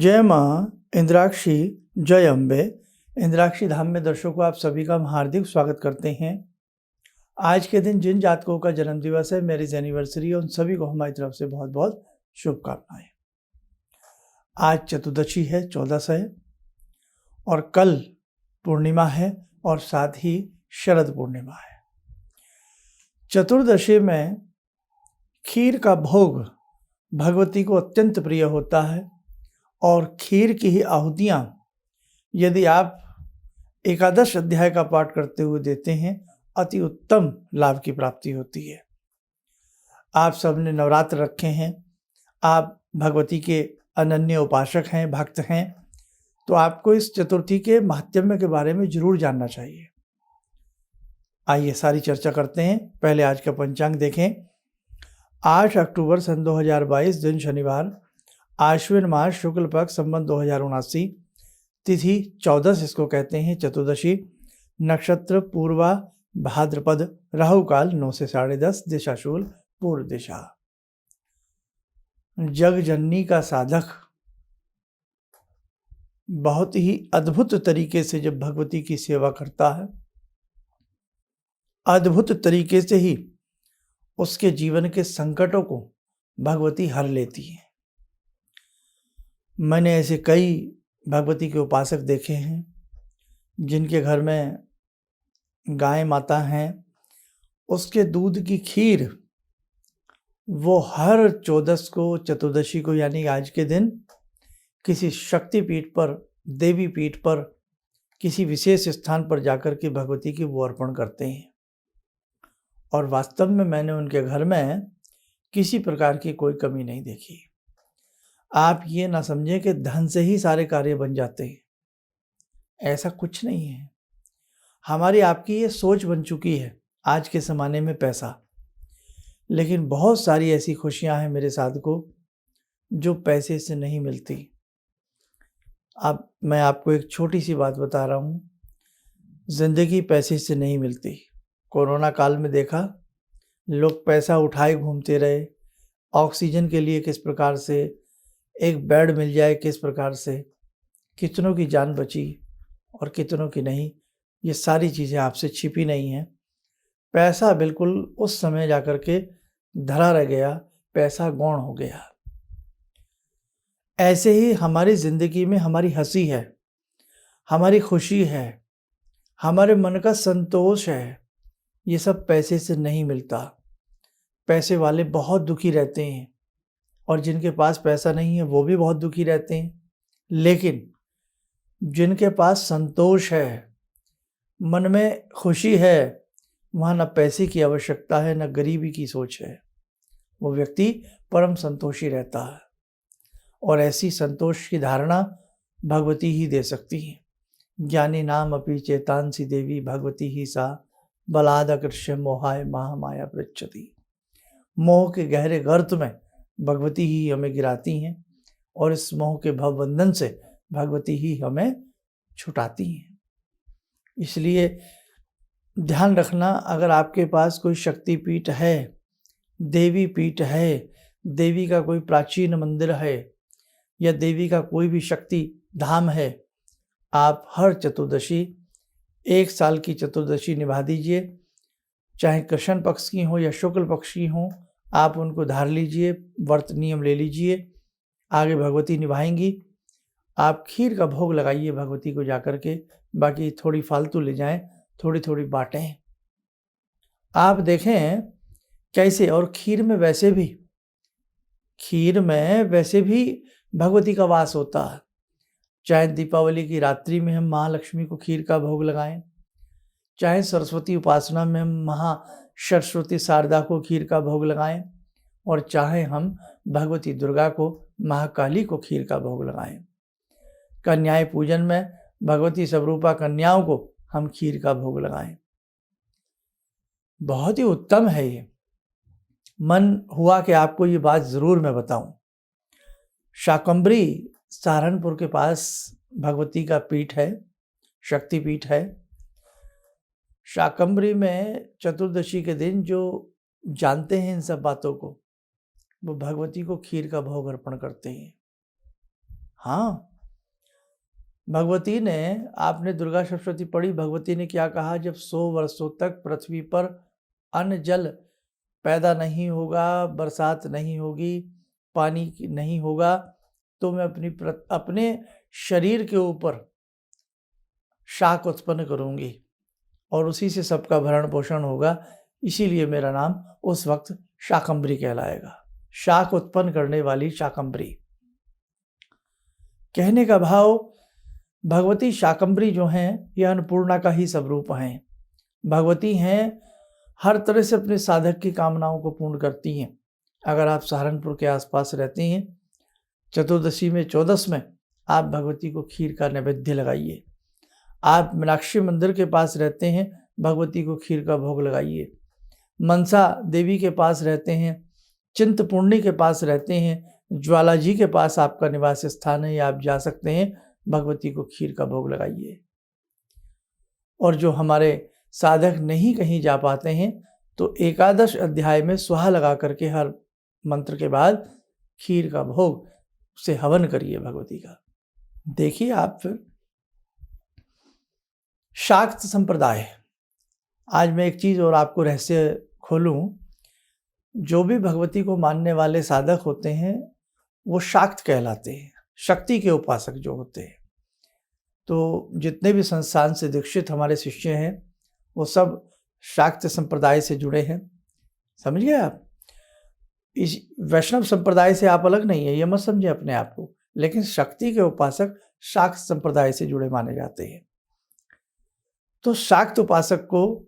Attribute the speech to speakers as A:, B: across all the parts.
A: जय माँ इंद्राक्षी, जय अम्बे। इंद्राक्षी धाम में दर्शकों आप सभी का हम हार्दिक स्वागत करते हैं। आज के दिन जिन जातकों का जन्म दिवस है, मैरिज एनिवर्सरी, उन सभी को हमारी तरफ से बहुत बहुत शुभकामनाएं। आज चतुर्दशी है, 14 है, और कल पूर्णिमा है और साथ ही शरद पूर्णिमा है। चतुर्दशी में खीर का भोग भगवती को अत्यंत प्रिय होता है और खीर की ही आहुतियाँ यदि आप एकादश अध्याय का पाठ करते हुए देते हैं, अति उत्तम लाभ की प्राप्ति होती है। आप सबने नवरात्र रखे हैं, आप भगवती के अनन्य उपासक हैं, भक्त हैं, तो आपको इस चतुर्थी के महात्म्य के बारे में जरूर जानना चाहिए। आइए सारी चर्चा करते हैं। पहले आज का पंचांग देखें। 8 अक्टूबर सन 2022, दिन शनिवार, आश्विन मास, शुक्ल पक्ष, संवत 2079, तिथि 14 इसको कहते हैं, चतुर्दशी, नक्षत्र पूर्वा भाद्रपद, राहु काल 9 से 10:30, दिशा शूल, पूर्व दिशा। जग जननी का साधक बहुत ही अद्भुत तरीके से जब भगवती की सेवा करता है, अद्भुत तरीके से ही उसके जीवन के संकटों को भगवती हर लेती है। मैंने ऐसे कई भगवती के उपासक देखे हैं जिनके घर में गाय माता हैं, उसके दूध की खीर वो हर 14 को, चतुर्दशी को, यानी आज के दिन किसी शक्तिपीठ पर, देवी पीठ पर, किसी विशेष स्थान पर जाकर के भगवती की वो अर्पण करते हैं। और वास्तव में मैंने उनके घर में किसी प्रकार की कोई कमी नहीं देखी। आप ये ना समझें कि धन से ही सारे कार्य बन जाते हैं, ऐसा कुछ नहीं है। हमारी आपकी ये सोच बन चुकी है आज के ज़माने में पैसा, लेकिन बहुत सारी ऐसी खुशियां हैं मेरे साथ को जो पैसे से नहीं मिलती। अब मैं आपको एक छोटी सी बात बता रहा हूँ, ज़िंदगी पैसे से नहीं मिलती। कोरोना काल में देखा, लोग पैसा उठाए घूमते रहे, ऑक्सीजन के लिए किस प्रकार से, एक बेड मिल जाए किस प्रकार से, कितनों की जान बची और कितनों की नहीं। ये सारी चीज़ें आपसे छिपी नहीं हैं। पैसा बिल्कुल उस समय जाकर के धरा रह गया, पैसा गौण हो गया। ऐसे ही हमारी ज़िंदगी में हमारी हंसी है, हमारी खुशी है, हमारे मन का संतोष है, ये सब पैसे से नहीं मिलता। पैसे वाले बहुत दुखी रहते हैं और जिनके पास पैसा नहीं है वो भी बहुत दुखी रहते हैं। लेकिन जिनके पास संतोष है, मन में खुशी है, वहाँ न पैसे की आवश्यकता है, न गरीबी की सोच है। वो व्यक्ति परम संतोषी रहता है और ऐसी संतोष की धारणा भगवती ही दे सकती है। ज्ञानी नाम अपि चेतांसी देवी भगवती ही सा, बलादकृष्य मोहाय महामाया पृच्छति। मोह के गहरे गर्त में भगवती ही हमें गिराती हैं और इस मोह के भवबंधन से भगवती ही हमें छुटाती हैं। इसलिए ध्यान रखना, अगर आपके पास कोई शक्तिपीठ है, देवी पीठ है, देवी का कोई प्राचीन मंदिर है या देवी का कोई भी शक्ति धाम है, आप हर चतुर्दशी, 1 साल की चतुर्दशी निभा दीजिए। चाहे कृष्ण पक्ष की हो या शुक्ल पक्ष की हो, आप उनको धार लीजिए, व्रत नियम ले लीजिए, आगे भगवती निभाएंगी। आप खीर का भोग लगाइए भगवती को जाकर के, बाकी थोड़ी फालतू ले जाएं, थोड़ी थोड़ी बांटें। आप देखें कैसे, और खीर में वैसे भी भगवती का वास होता है। चाहे दीपावली की रात्रि में हम महालक्ष्मी को खीर का भोग लगाएं, चाहे सरस्वती उपासना में हम महासरस्वती शारदा को खीर का भोग लगाएं, और चाहे हम भगवती दुर्गा को, महाकाली को खीर का भोग लगाएं। कन्याएं पूजन में भगवती स्वरूपा कन्याओं को हम खीर का भोग लगाएं। बहुत ही उत्तम है ये। मन हुआ कि आपको ये बात ज़रूर मैं बताऊं। शाकंभरी सहारनपुर के पास भगवती का पीठ है, शक्तिपीठ है। शाकंभरी में चतुर्दशी के दिन जो जानते हैं इन सब बातों को, वो भगवती को खीर का भोग अर्पण करते हैं। हाँ, भगवती ने, आपने दुर्गा सप्तशती पढ़ी, भगवती ने क्या कहा, जब 100 वर्षों तक पृथ्वी पर अन्न जल पैदा नहीं होगा, बरसात नहीं होगी, पानी नहीं होगा, तो मैं अपने शरीर के ऊपर शाक उत्पन्न करूंगी और उसी से सबका भरण पोषण होगा। इसीलिए मेरा नाम उस वक्त शाकंभरी कहलाएगा, शाक उत्पन्न करने वाली शाकंभरी। कहने का भाव, भगवती शाकंभरी जो हैं ये अन्नपूर्णा का ही स्वरूप हैं। भगवती हैं, हर तरह से अपने साधक की कामनाओं को पूर्ण करती हैं। अगर आप सहारनपुर के आसपास रहते हैं, चतुर्दशी में, चौदस में आप भगवती को खीर का नैवेद्य लगाइए। आप मीनाक्षी मंदिर के पास रहते हैं, भगवती को खीर का भोग लगाइए। मनसा देवी के पास रहते हैं, चिंतपूर्णी के पास रहते हैं, ज्वाला जी के पास आपका निवास स्थान है, या आप जा सकते हैं, भगवती को खीर का भोग लगाइए। और जो हमारे साधक नहीं कहीं जा पाते हैं, तो एकादश अध्याय में स्वाहा लगा करके हर मंत्र के बाद खीर का भोग से हवन करिए भगवती का। देखिए आप फिर शाक्त संप्रदाय, आज मैं एक चीज़ और आपको रहस्य खोलूं, जो भी भगवती को मानने वाले साधक होते हैं वो शाक्त कहलाते हैं, शक्ति के उपासक जो होते हैं। तो जितने भी संस्थान से दीक्षित हमारे शिष्य हैं वो सब शाक्त संप्रदाय से जुड़े हैं, समझ गए आप। इस वैष्णव संप्रदाय से आप अलग नहीं है, ये मत समझे अपने आप को, लेकिन शक्ति के उपासक शाक्त संप्रदाय से जुड़े माने जाते हैं। तो शाक्त उपासक को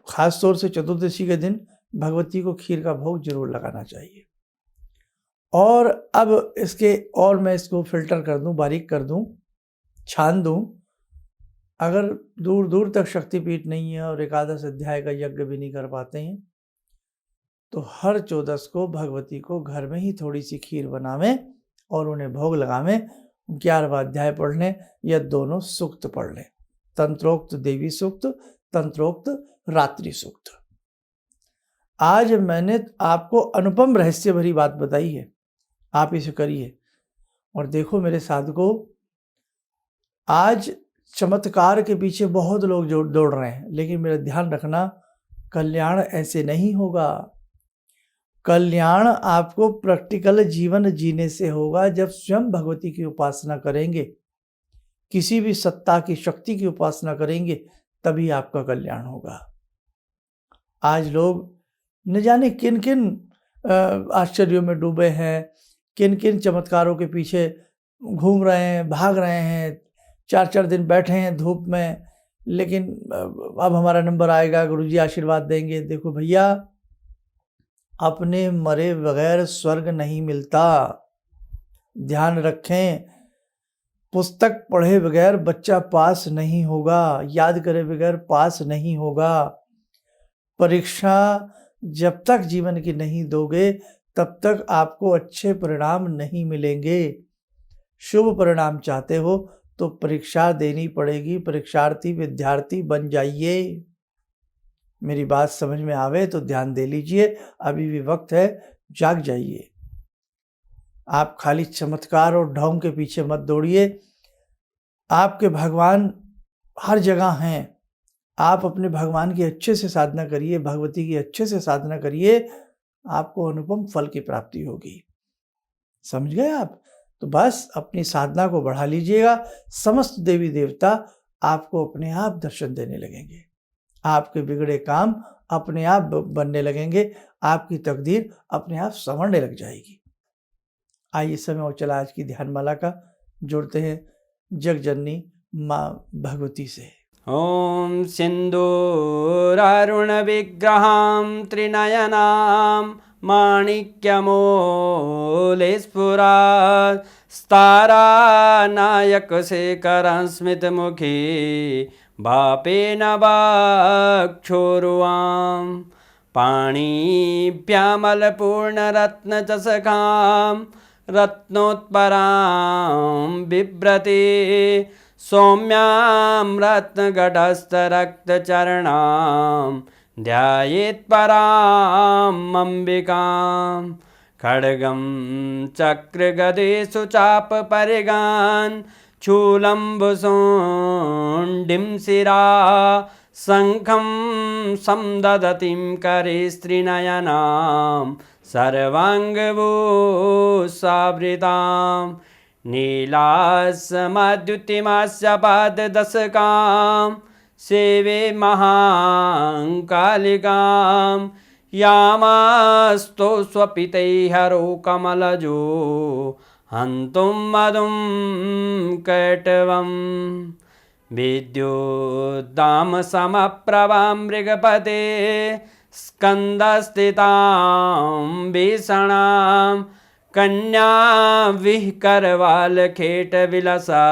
A: खास तौर से चतुर्दशी के दिन भगवती को खीर का भोग जरूर लगाना चाहिए। और अब इसके, और मैं इसको फिल्टर कर दूं, बारीक कर दूं, छान दूं, अगर दूर दूर तक शक्तिपीठ नहीं है और एकादश अध्याय का यज्ञ भी नहीं कर पाते हैं, तो हर चौदस को भगवती को घर में ही थोड़ी सी खीर बनावें और उन्हें भोग लगावें। 11वां अध्याय पढ़ लें या दोनों सूक्त पढ़ लें, तंत्रोक्त देवी सूक्त, तंत्रोक्त रात्रि सूक्त। आज मैंने आपको अनुपम रहस्य भरी बात बताई है, आप इसे करिए। और देखो मेरे साधकों, आज चमत्कार के पीछे बहुत लोग दौड़ रहे हैं, लेकिन मेरा ध्यान रखना, कल्याण ऐसे नहीं होगा। कल्याण आपको प्रैक्टिकल जीवन जीने से होगा, जब स्वयं भगवती की उपासना करेंगे, किसी भी सत्ता की शक्ति की उपासना करेंगे, तभी आपका कल्याण होगा। आज लोग न जाने किन किन आश्चर्यों में डूबे हैं, किन किन चमत्कारों के पीछे घूम रहे हैं, भाग रहे हैं, 4-4 दिन बैठे हैं धूप में, लेकिन अब हमारा नंबर आएगा, गुरुजी आशीर्वाद देंगे। देखो भैया, अपने मरे बगैर स्वर्ग नहीं मिलता, ध्यान रखें। पुस्तक पढ़े बगैर बच्चा पास नहीं होगा, याद करे बगैर पास नहीं होगा। परीक्षा जब तक जीवन की नहीं दोगे, तब तक आपको अच्छे परिणाम नहीं मिलेंगे। शुभ परिणाम चाहते हो तो परीक्षा देनी पड़ेगी, परीक्षार्थी विद्यार्थी बन जाइए। मेरी बात समझ में आवे तो ध्यान दे लीजिए, अभी भी वक्त है, जाग जाइए। आप खाली चमत्कार और ढोंग के पीछे मत दौड़िए। आपके भगवान हर जगह हैं, आप अपने भगवान की अच्छे से साधना करिए, भगवती की अच्छे से साधना करिए, आपको अनुपम फल की प्राप्ति होगी। समझ गए आप। तो बस अपनी साधना को बढ़ा लीजिएगा, समस्त देवी देवता आपको अपने आप दर्शन देने लगेंगे, आपके बिगड़े काम अपने आप बनने लगेंगे, आपकी तकदीर अपने आप संवरने लग जाएगी। आइए समय और चला आज की ध्यानमाला का जोड़ते हैं जगजननी माँ भगवती से।
B: ॐ सिन्दूरारुणविग्रहां त्रिनयनां माणिक्यमूलस्फुरात् स्तारानायकशेखरं स्मितमुखी भापेन वाक्षोरुवां पाणिभ्यामलपूर्णरत्नचषकां रत्नोत्परां बिभ्रति सौम्यां रत्नगटस्थरक्तचरणां ध्यायेत् परां अम्बिकां खड्गं चक्रगदेषु चापपरिगान् शूलम्बुसोण्डिं शिरा शङ्खं समदधतीं करे स्त्रीनयनां सर्वाङ्गभूषावृतां नीलासमद्युतिमास्य पाददशकां सेवे महाकालिकां यामास्तो स्वपितैहरो कमलजो हन्तुं मधुं कैटवं विद्युद्दाम समप्रभां मृगपते स्कन्दस्थितां भीषणां कन्या विहकरवालखेटविलसा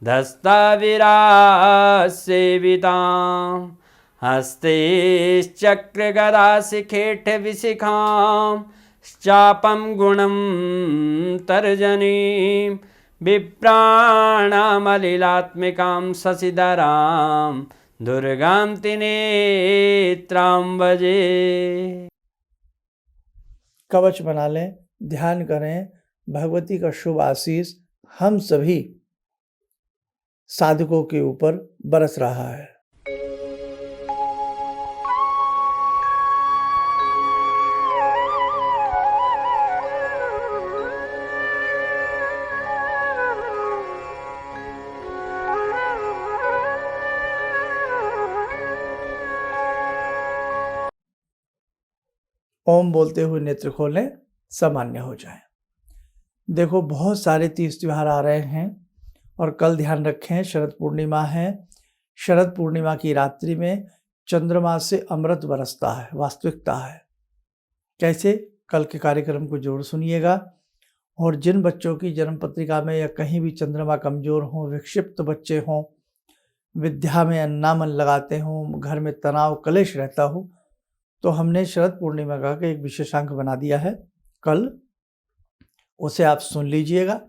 B: धस्ताविरासेवितां हस्तैश्चक्रगदाशिखेटविशिखां चापं गुणं तर्जनीं विप्राणामलिलात्मिकां शशिधरां दुर्गां त्रिनेत्रां भजे।
A: कवच बना लें, ध्यान करें, भगवती का शुभ आशीष हम सभी साधकों के ऊपर बरस रहा है। ओम बोलते हुए नेत्र खोलें, सामान्य हो जाएं। देखो बहुत सारे तीज त्योहार आ रहे हैं और कल ध्यान रखें शरद पूर्णिमा है। शरद पूर्णिमा की रात्रि में चंद्रमा से अमृत बरसता है, वास्तविकता है। कैसे? कल के कार्यक्रम को जरूर सुनिएगा। और जिन बच्चों की जन्म पत्रिका में या कहीं भी चंद्रमा कमजोर हों, विक्षिप्त बच्चे हों, विद्या में अन्ना मन लगाते हों, घर में तनाव कलेश रहता हो, तो हमने शरद पूर्णिमा का एक विशेषांक बना दिया है कल, उसे आप सुन लीजिएगा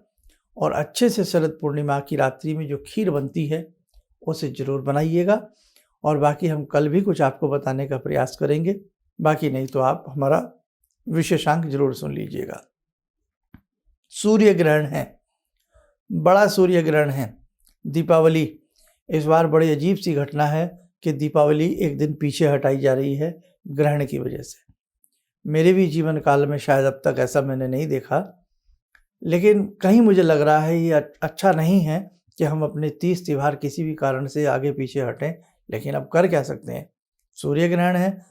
A: और अच्छे से शरद पूर्णिमा की रात्रि में जो खीर बनती है उसे जरूर बनाइएगा। और बाकी हम कल भी कुछ आपको बताने का प्रयास करेंगे, बाकी नहीं तो आप हमारा विशेषांक जरूर सुन लीजिएगा। सूर्य ग्रहण है, बड़ा सूर्य ग्रहण है, दीपावली। इस बार बड़ी अजीब सी घटना है कि दीपावली एक दिन पीछे हटाई जा रही है ग्रहण की वजह से। मेरे भी जीवन काल में शायद अब तक ऐसा मैंने नहीं देखा, लेकिन कहीं मुझे लग रहा है ये अच्छा नहीं है कि हम अपने तीज त्योहार किसी भी कारण से आगे पीछे हटें। लेकिन अब कर क्या सकते हैं, सूर्य ग्रहण है,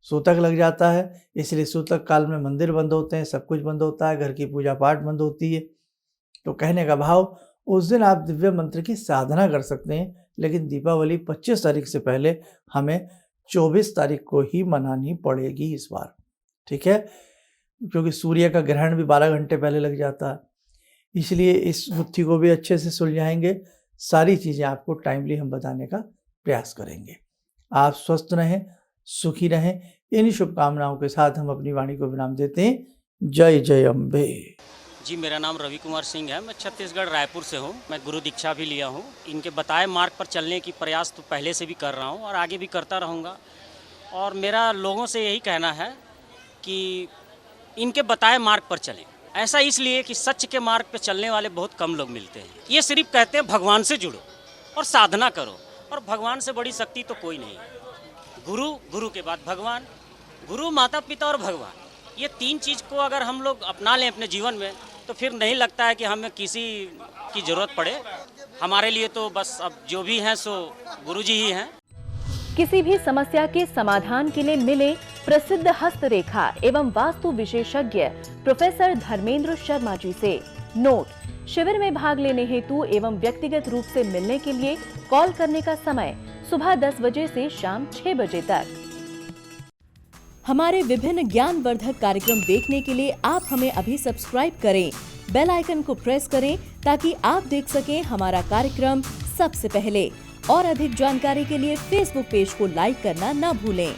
A: सूतक लग जाता है, इसलिए सूतक काल में मंदिर बंद होते हैं, सब कुछ बंद होता है, घर की पूजा पाठ बंद होती है। तो कहने का भाव, उस दिन आप दिव्य मंत्र की साधना कर सकते हैं, लेकिन दीपावली 25 तारीख से पहले हमें 24 तारीख को ही मनानी पड़ेगी इस बार, ठीक है? क्योंकि सूर्य का ग्रहण भी 12 घंटे पहले लग जाता है, इसलिए इस बुद्धि को भी अच्छे से सुलझाएंगे। सारी चीज़ें आपको टाइमली हम बताने का प्रयास करेंगे। आप स्वस्थ रहें, सुखी रहें, इन शुभकामनाओं के साथ हम अपनी वाणी को विराम देते हैं। जय जय अम्बे।
C: जी, मेरा नाम रवि कुमार सिंह है। मैं छत्तीसगढ़ रायपुर से हूँ। मैं गुरु दीक्षा भी लिया हूँ। इनके बताए मार्ग पर चलने की प्रयास तो पहले से भी कर रहा हूँ और आगे भी करता रहूँगा। और मेरा लोगों से यही कहना है कि इनके बताए मार्ग पर चलें। ऐसा इसलिए कि सच के मार्ग पर चलने वाले बहुत कम लोग मिलते हैं। ये सिर्फ कहते हैं भगवान से जुड़ो और साधना करो, और भगवान से बड़ी शक्ति तो कोई नहीं है। गुरु, गुरु के बाद भगवान, गुरु, माता पिता और भगवान, ये तीन चीज़ को अगर हम लोग अपना लें अपने जीवन में, तो फिर नहीं लगता है कि हमें किसी की ज़रूरत पड़े। हमारे लिए तो बस अब जो भी हैं सो गुरु जी ही हैं।
D: किसी भी समस्या के समाधान के लिए मिले प्रसिद्ध हस्तरेखा एवं वास्तु विशेषज्ञ प्रोफेसर धर्मेंद्र शर्मा जी से। नोट: शिविर में भाग लेने हेतु एवं व्यक्तिगत रूप से मिलने के लिए कॉल करने का समय सुबह 10 बजे से शाम 6 बजे तक। हमारे विभिन्न ज्ञानवर्धक कार्यक्रम देखने के लिए आप हमें अभी सब्सक्राइब करें, बेल आइकन को प्रेस करें ताकि आप देख सकें हमारा कार्यक्रम सबसे पहले। और अधिक जानकारी के लिए फेसबुक पेज को लाइक करना न भूलें।